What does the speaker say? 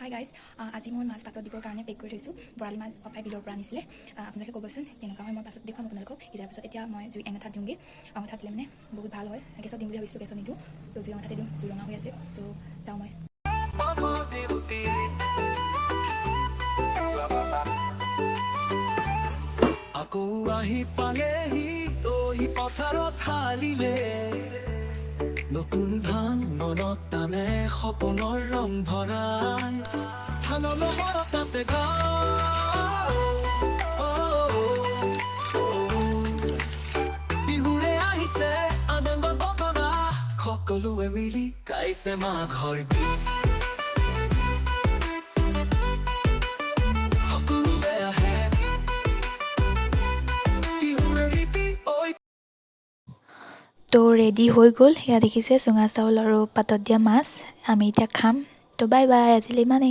hi guys আজি মই মাছ পাতত দিবৰ কাৰণে পেক কৰি থৈছোঁ বৰালি মাছ অপাই বিলৰ পৰা আনিছিলে আপোনালোকে ক'বচোন কেনেকুৱা হয় মই পাছত দেখুৱাম আপোনালোকক সিজাৰ পাছত এতিয়া মই জুই অঙঠাত দিওঁগৈ অঙঠাত দিলে মানে বহুত ভাল হয় গেছত দিম বুলি ভাবিছিলোঁ গেছত নিদিওঁ তো জুই অঙঠাতে দিওঁ জুই ৰঙা হৈ আছে তো যাওঁ মই আকৌ আহি পালেহি তই পথাৰত হালিলে নতুন ধান মনত টানে সপোনৰ ৰং ভৰাই ধানৰ লগত আছে বিহুৰে আহিছে আনন্দ বতৰা সকলোৱে মিলি গাইছে মাঘৰ গীত সকলোৱে আহে তো ৰেডি হৈ গ'ল সেয়া দেখিছে চুঙা চাউল আৰু পাতত দিয়া মাছ আমি এতিয়া খাম তো বাই বাই আজিলৈ ইমানেই